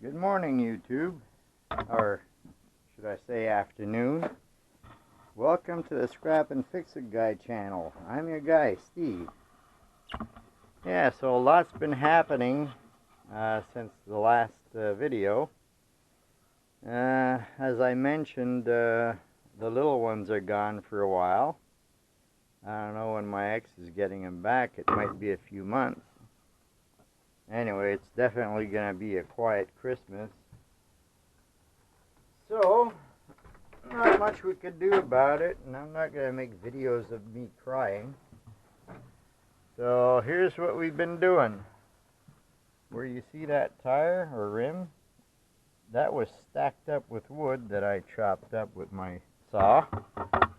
Good morning, YouTube, or should I say afternoon. Welcome to the Scrap and Fix It Guy channel. I'm your guy, Steve. Yeah, so a lot's been happening since the last video. As I mentioned, the little ones are gone for a while. I don't know when my ex is getting them back. It might be a few months. Anyway, it's definitely going to be a quiet Christmas. So, not much we could do about it, and I'm not going to make videos of me crying. So, here's what we've been doing. Where you see that tire or rim, that was stacked up with wood that I chopped up with my saw,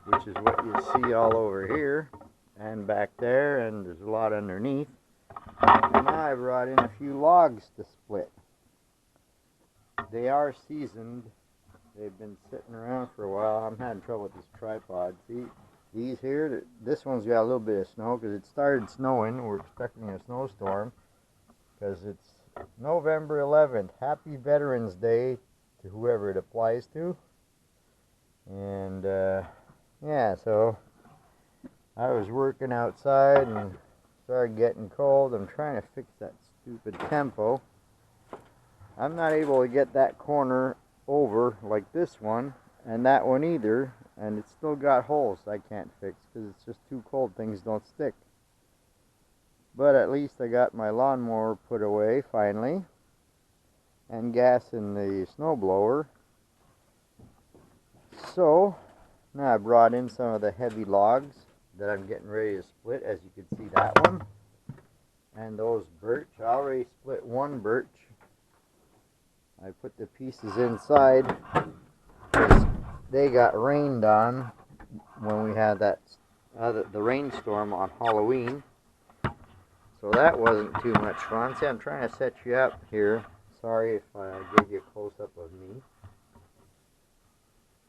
which is what you see all over here and back there, and there's a lot underneath. And now I brought in a few logs to split. They are seasoned. They've been sitting around for a while. I'm having trouble with this tripod. See, these here, this one's got a little bit of snow because it started snowing. We're expecting a snowstorm because it's November 11th. Happy Veterans Day to whoever it applies to. And yeah, so I was working outside and started getting cold. I'm trying to fix that stupid tempo. I'm not able to get that corner over like this one, and that one either, and it's still got holes I can't fix because it's just too cold. Things don't stick. But at least I got my lawnmower put away finally, and gas in the snowblower. So now I brought in some of the heavy logs that I'm getting ready to split. As you can see, that one and those birch. I already split one birch. I put the pieces inside because they got rained on when we had that the rainstorm on Halloween. So that wasn't too much fun. See, I'm trying to set you up here. Sorry if I gave you a close-up of me.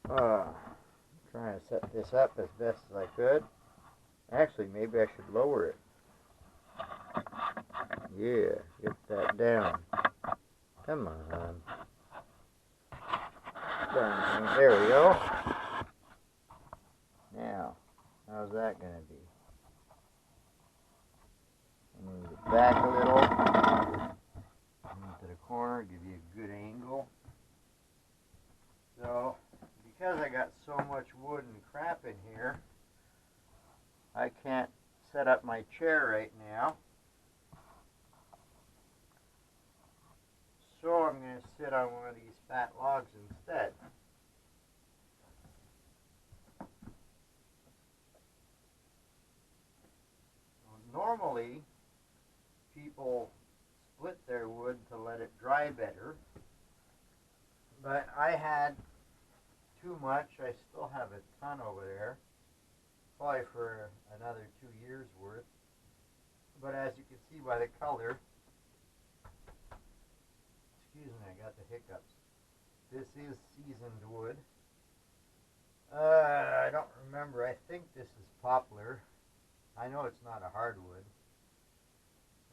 Trying to set this up as best as I could. Actually, maybe I should lower it. Yeah, get that down. Come on. There we go. Now, how's that going to be? Move it back a little. Move to the corner, give you a good angle. So, because I got so much wood and crap in here, I can't set up my chair right now. So I'm going to sit on one of these fat logs instead. Normally, people split their wood to let it dry better, but I had too much. I still have a ton over there, probably for another 2 years worth. But as you can see by the color, excuse me, I got the hiccups. This is seasoned wood. I don't remember. I think this is poplar. I know it's not a hardwood.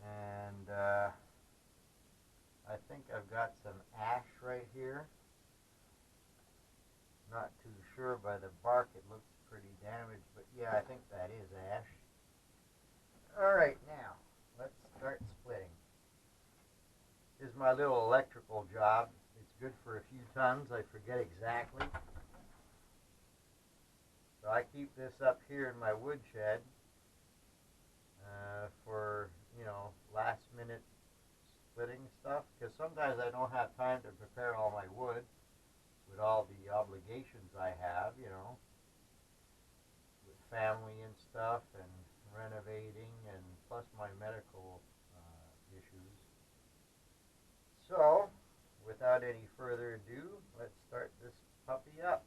And I think I've got some ash right here. Not too sure by the bark. It looks pretty damaged, but yeah, I think that is ash. Alright, now, let's start splitting. This is my little electrical job. It's good for a few tons. I forget exactly. So I keep this up here in my woodshed for, you know, last minute splitting stuff. Because sometimes I don't have time to prepare all my wood with all the obligations I have, you know, with family and stuff and renovating and plus my medical issues. So, without any further ado, let's start this puppy up.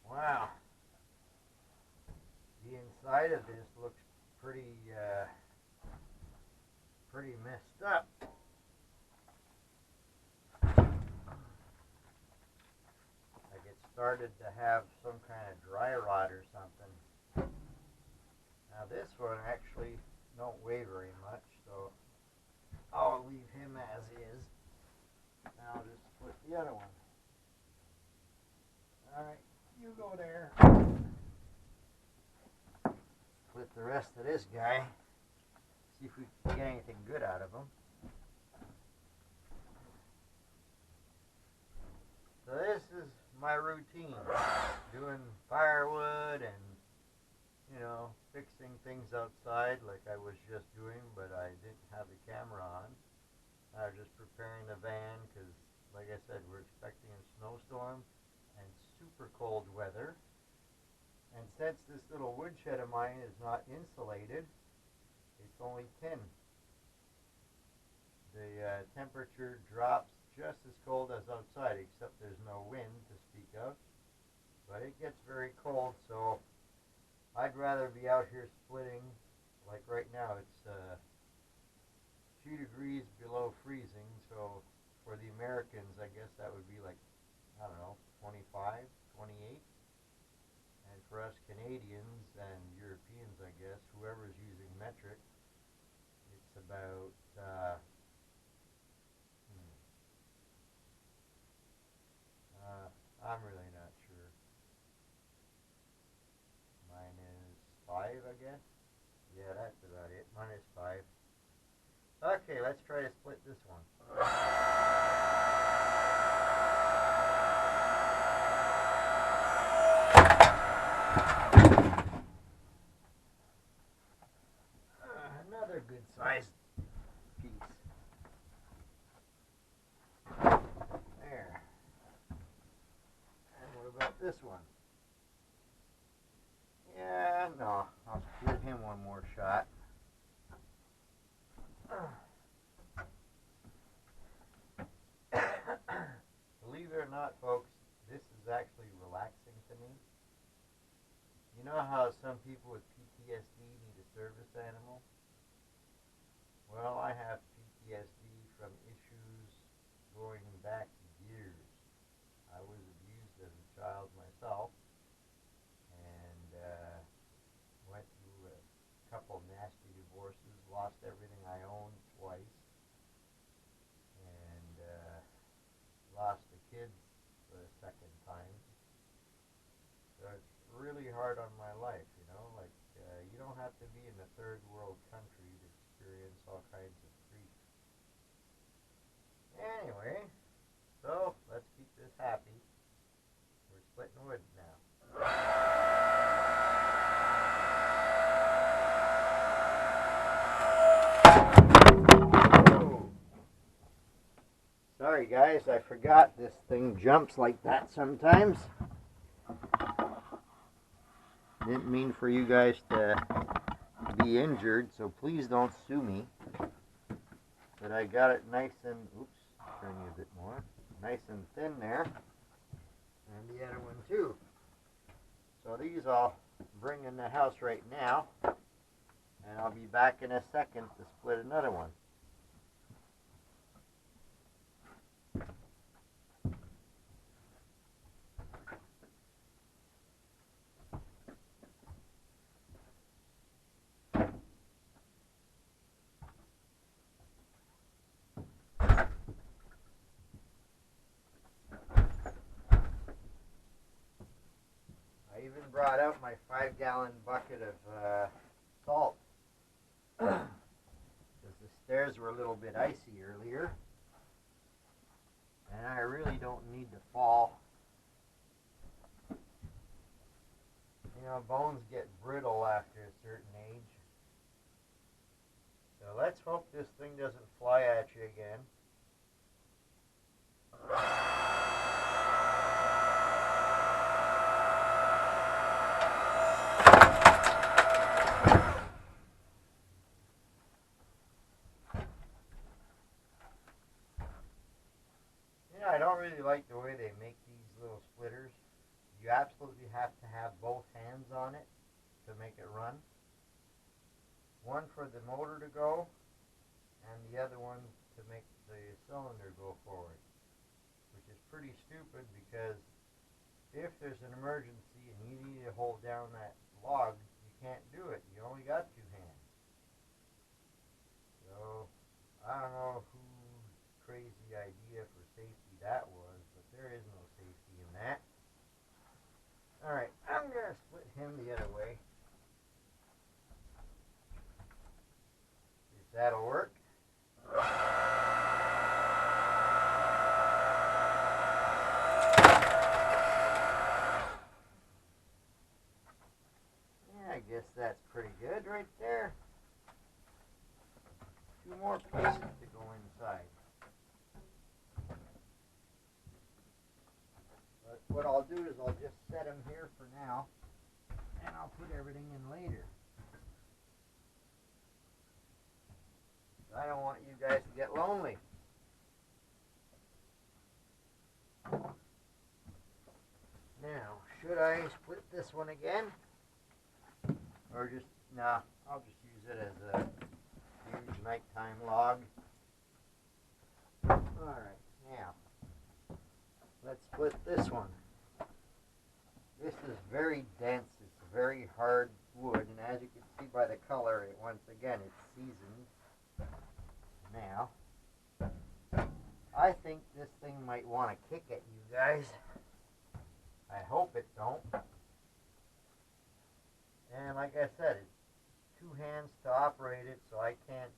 Wow. The inside of this looks pretty messed up. started to have some kind of dry rot or something. Now this one actually don't weigh very much, so I'll leave him as is. Now I'll just split the other one. Alright, you go there. Split the rest of this guy. See if we can get anything good out of him. So this is my routine. Doing firewood and, you know, fixing things outside like I was just doing, but I didn't have the camera on. I was just preparing the van because, like I said, we're expecting a snowstorm and super cold weather. And since this little woodshed of mine is not insulated, it's only tin. The temperature drops just as cold as outside, except there's no wind to speak of. But it gets very cold, so I'd rather be out here splitting. Like right now, it's 2 degrees below freezing, so for the Americans, I guess that would be like, I don't know, 25, 28. And for us Canadians and Europeans, I guess, whoever's using metric, it's about, I'm really not sure. -5, I guess. Yeah, that's about it. -5. Okay, let's try to split this one. Another good sized piece. There. And what about this one? Yeah, no, I'll give him one more shot. Believe it or not, folks, this is actually relaxing to me. You know how some people with PTSD need a service animal? Well, I have PTSD from issues going back years. I was abused as a child myself, and went through a couple nasty divorces, lost everything I owned twice, and lost the kids for the second time. So it's really hard on my life, you know, like you don't have to be in a third world country to experience all kinds of grief. Anyway, so let's keep this happy. We're splitting wood now. Oh. Sorry guys, I forgot this thing jumps like that sometimes. Didn't mean for you guys to be injured, so please don't sue me. But I got it nice and, oops, turn you a bit more, nice and thin there. And the other one too. So these I'll bring in the house right now, and I'll be back in a second to split another one. I even brought out my 5-gallon bucket of salt because the stairs were a little bit icy earlier, and I really don't need to fall. You know, bones get brittle after a certain age. So let's hope this thing doesn't fly at you again. I don't really like the way they make these little splitters. You absolutely have to have both hands on it to make it run. One for the motor to go, and the other one to make the cylinder go forward. Which is pretty stupid because if there's an emergency and you need to hold down that log, you can't do it. You only got two hands. So, I don't know whose crazy idea for safety that was, but there is no safety in that. Alright, I'm going to split him the other way. If that'll work. I guess that's pretty good right there. Two more pieces to go inside. But what I'll do is I'll just set them here for now, and I'll put everything in later. I don't want you guys to get lonely. Now, should I split this one again? Or just, nah, I'll just use it as a huge nighttime log. Alright, now, let's split this one. This is very dense, it's a very hard wood, and as you can see by the color, once again, it's seasoned. Now, I think this thing might want to kick at you guys. I hope it don't. And like I said, it's two hands to operate it, so I can't,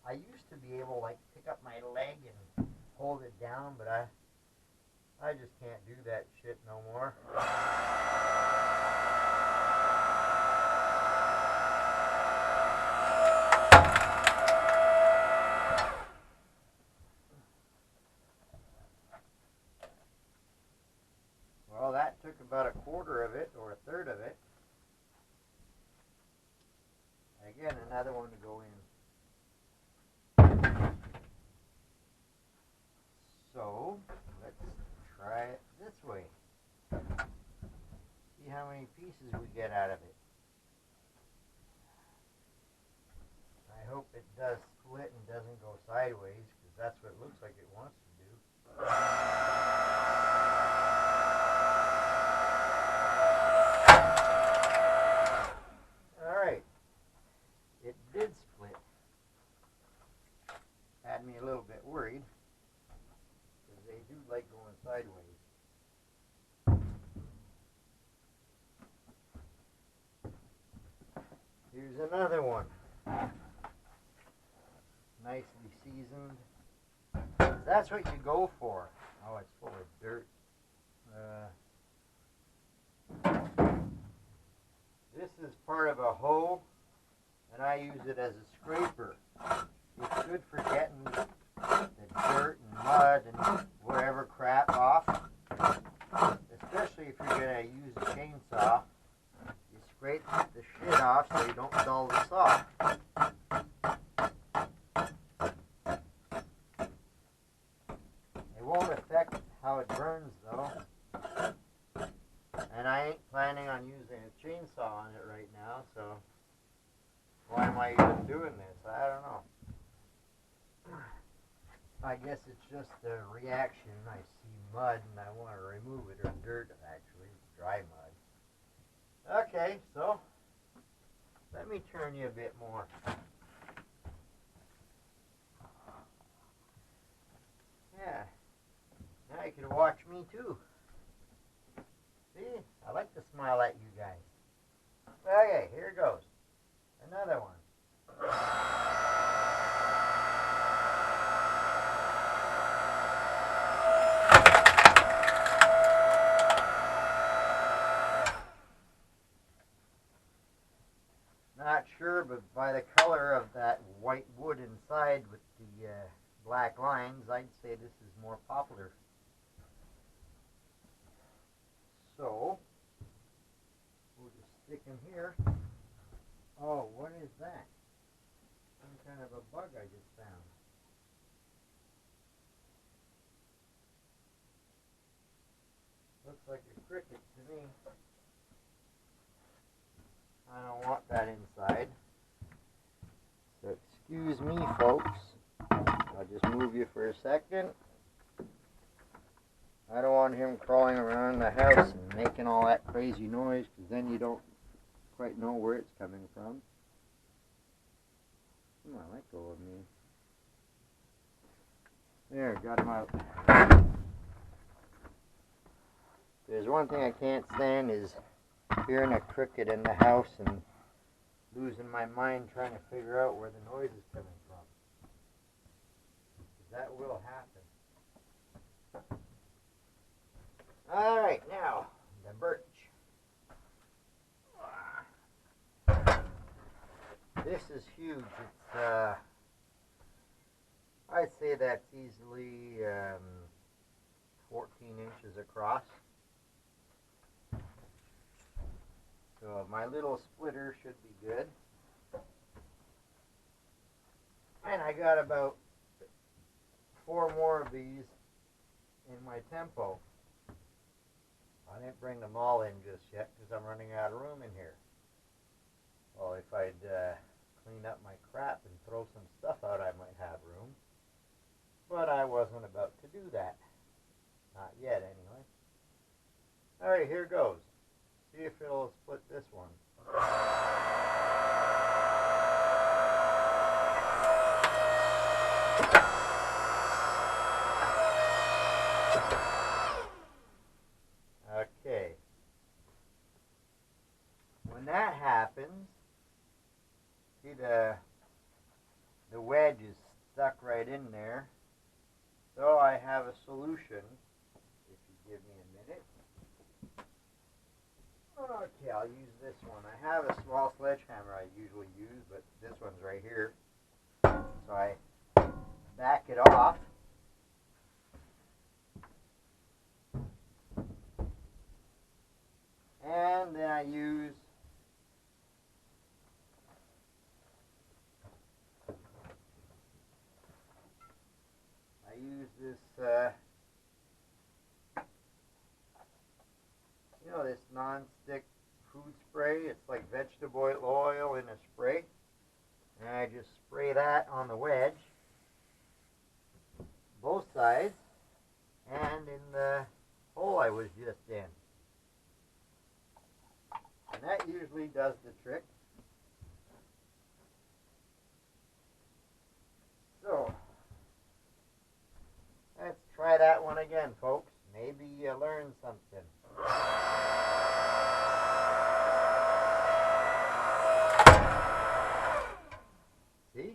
I used to be able to like pick up my leg and hold it down, but I just can't do that shit no more. Well, that took about a quarter of it, or a third of it. Again, another one to go in. So, let's try it this way. See how many pieces we get out of it. I hope it does split and doesn't go sideways, because that's what it looks like it wants to do. Alright. It did split. Had me a little bit worried, because they do like going sideways. Here's another one. Nicely seasoned. That's what you go for. Oh, it's full of dirt. This is part of a hoe, and I use it as a scraper. It's good for getting the dirt and mud and whatever crap off. Especially if you're going to use a chainsaw. You scrape the shit off so you don't dull the saw. It won't affect how it burns though. And I ain't planning on using a chainsaw on it right now, so why am I even doing this? I don't know. I guess it's just a reaction. I see mud and I want to remove it, or dirt actually, dry mud. Okay, so let me turn you a bit more. Yeah, now you can watch me too. See, I like to smile at you guys. Okay, here goes. Another one. Not sure, but by the color of that white wood inside with the black lines, I'd say this is more popular. So, we'll just stick them here. Oh, what is that? Some kind of a bug I just found. Looks like a cricket to me. I don't want that inside. So excuse me, folks. I'll just move you for a second. I don't want him crawling around the house and making all that crazy noise, because then you don't quite know where it's coming from. Come on, let go of me. There, got him out. There's one thing I can't stand is hearing a cricket in the house and losing my mind trying to figure out where the noise is coming from. That will happen. Alright, now, the birch. This is huge. It's, I'd say that's easily 14 inches across. So my little splitter should be good. And I got about 4 more of these in my tempo. I didn't bring them all in just yet because I'm running out of room in here. Well, if I'd clean up my crap and throw some stuff out, I might have room. But I wasn't about to do that. Not yet, anyway. Alright, here goes. See if it'll split this one. Okay. When that happens, see the wedge is stuck right in there. So I have a solution, if you give me a minute. Okay, I'll use this one. I have a small sledgehammer I usually use, but this one's right here. So I back it off. And then I use this, this non-stick food spray. It's like vegetable oil in a spray. And I just spray that on the wedge, both sides, and in the hole I was just in. And that usually does the trick. So, let's try that one again, folks. Maybe you learned something. See?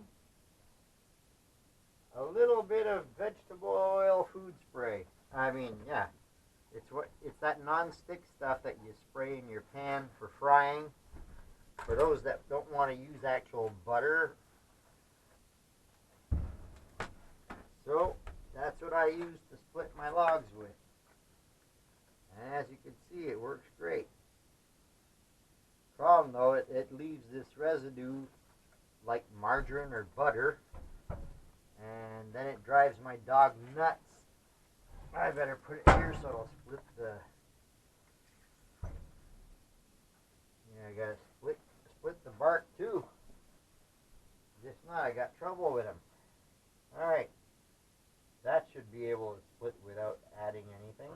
A little bit of vegetable oil food spray. Yeah. It's that non-stick stuff that you spray in your pan for frying. For those that don't want to use actual butter. So, that's what I use to split my logs with. And as you can see, it works great. Problem though, it leaves this residue like margarine or butter. And then it drives my dog nuts. I better put it here so it'll split the... Yeah, I gotta split the bark too. If not, I got trouble with him. Alright. That should be able to split without adding anything.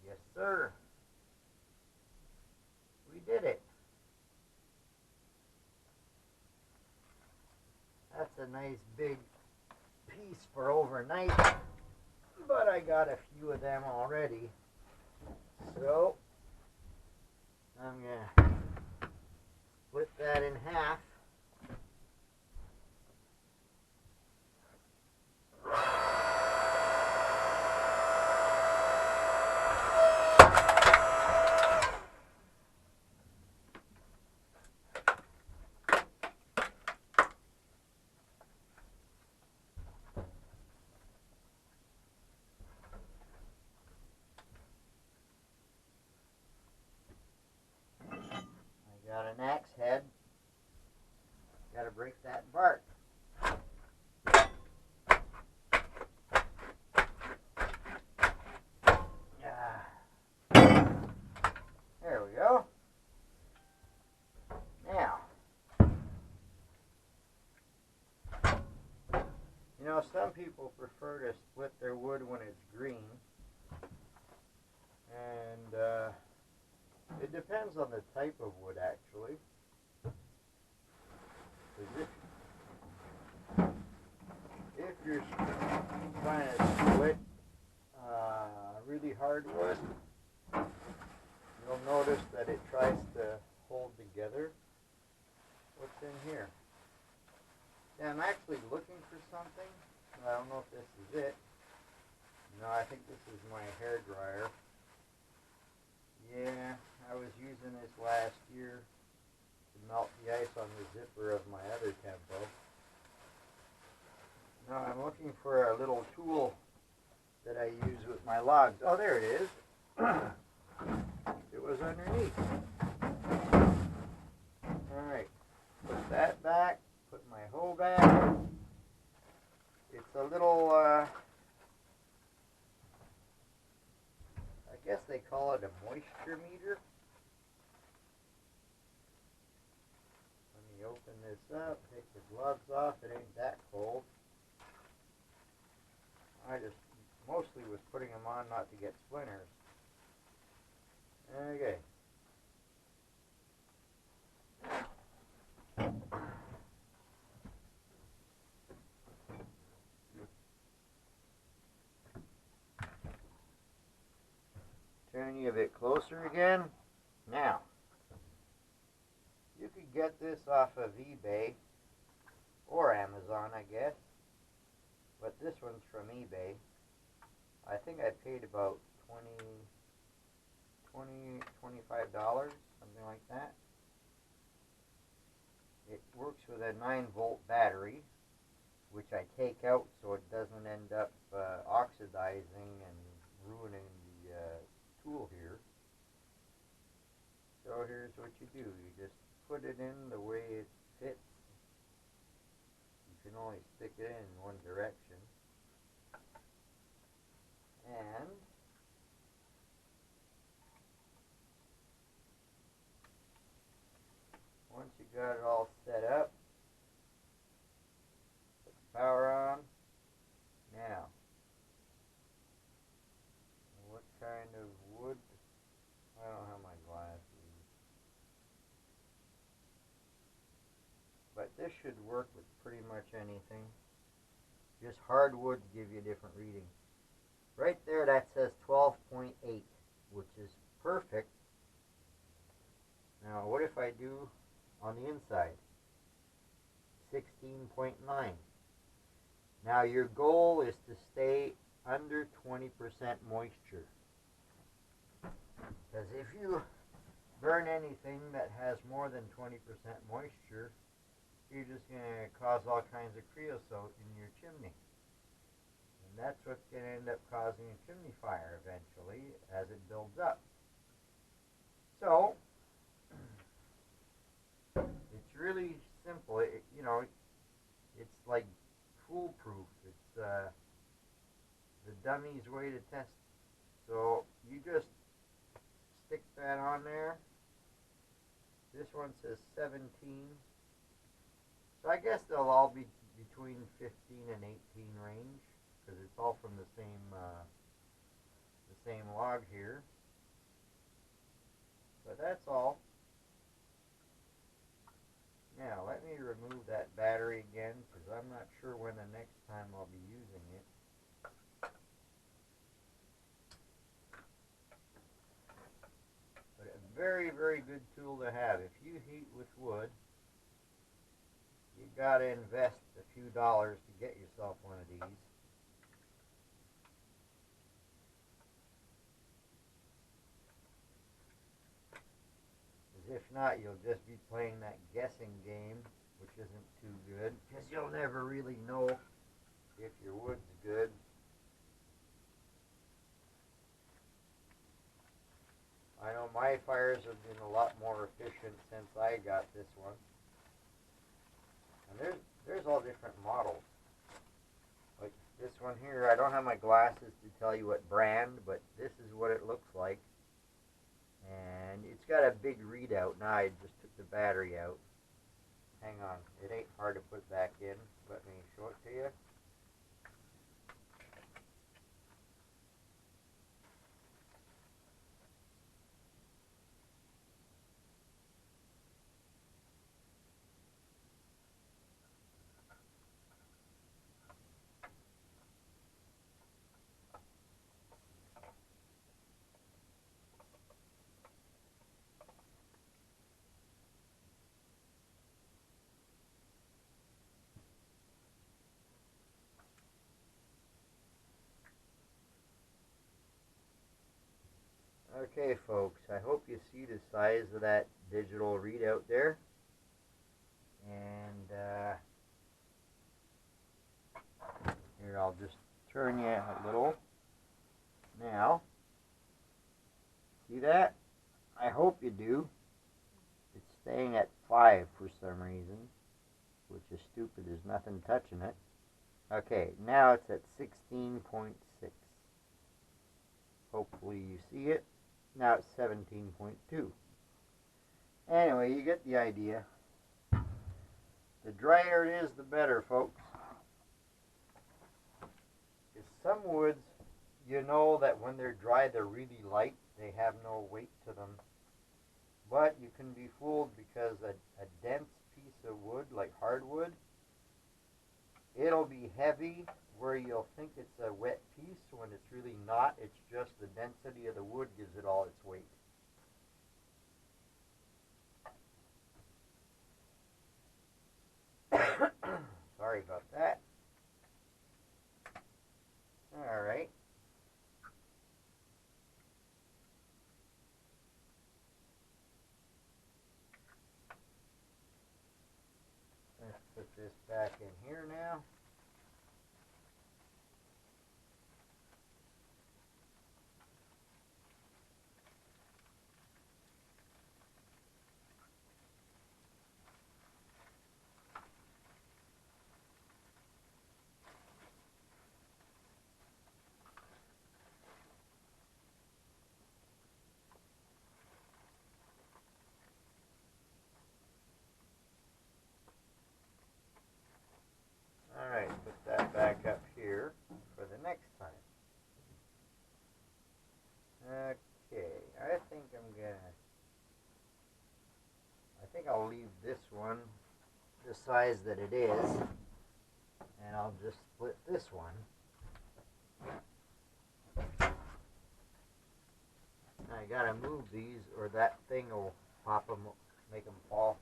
Yes, sir. We did it. That's a nice big piece for overnight, but I got a few of them already. So, I'm going to split that in half. Got an axe head. some people prefer to split their wood when it's green. And it depends on the type of wood, actually. 'Cause if you're trying to split really hard wood, you'll notice that it tries to hold together. What's in here? Yeah, I'm actually looking for something. I don't know if this is it. No, I think this is my hair dryer. Yeah, I was using this last year to melt the ice on the zipper of my other tempo. No, I'm looking for a little tool that I use with my logs. Oh, there it is. It was underneath. Alright, put that back, put my hoe back. It's a little, I guess they call it a moisture meter. Let me open this up, take the gloves off, it ain't that cold. I just mostly was putting them on not to get splinters. Okay. Turn you a bit closer again. Now, you could get this off of eBay or Amazon, I guess. But this one's from eBay. I think I paid about $25, something like that. It works with a 9-volt battery, which I take out so it doesn't end up oxidizing and ruining the tool here. So here's what you do. You just put it in the way it fits. You can only stick it in one direction. And once you got it all set up, put the power on. Now, what kind of wood? I don't have my glasses. But this should work with pretty much anything. Just hardwood to give you a different reading. Right there that says 12.8, which is perfect. Now what if I do on the inside? 16.9. Now your goal is to stay under 20% moisture. Because if you burn anything that has more than 20% moisture, you're just going to cause all kinds of creosote in your chimney. And that's what's going to end up causing a chimney fire eventually as it builds up. So, it's really simple. It's like foolproof. It's the dummy's way to test. So, you just stick that on there. This one says 17. So I guess they'll all be between 15 and 18 range, because it's all from the same log here. But that's all. Now let me remove that battery again, because I'm not sure when the next time I'll be using it. But a very, very good tool to have. If you heat with wood, you gotta invest a few dollars to get yourself one of these. Because if not, you'll just be playing that guessing game, which isn't too good, because you'll never really know if your wood's good. I know my fires have been a lot more efficient since I got this one. And there's all different models. Like this one here, I don't have my glasses to tell you what brand, but this is what it looks like. And it's got a big readout. Now I just took the battery out. Hang on, it ain't hard to put back in. Let me show it to you. Okay, folks, I hope you see the size of that digital readout there. And here, I'll just turn you a little. Now, see that? I hope you do. It's staying at 5 for some reason, which is stupid. There's nothing touching it. Okay, now it's at 16.6. Hopefully you see it. Now it's 17.2. Anyway, you get the idea. The drier it is, the better, folks. Because some woods, you know that when they're dry, they're really light. They have no weight to them. But you can be fooled because a dense piece of wood, like hardwood, it'll be heavy where you'll think it's a wet piece when it's really not. It's just the density of the wood gives it all its weight. Sorry about that. All right. Let's put this back in here now. All right, put that back up here for the next time. Okay, I think I'll leave this one the size that it is, and I'll just split this one. I gotta move these or that thing will pop them, make them fall.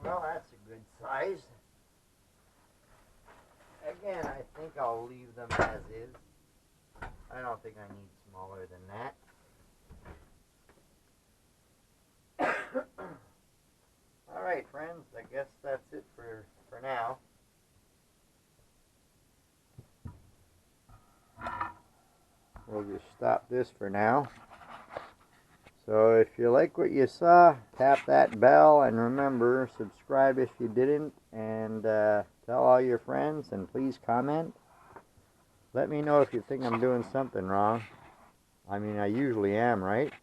Well, that's a good size. Again, I think I'll leave them as is. I don't think I need smaller than that. Alright, friends, I guess that's it for now. We'll just stop this for now. So if you like what you saw, tap that bell, and remember, subscribe if you didn't, and tell all your friends, and please comment. Let me know if you think I'm doing something wrong. I mean, I usually am, right?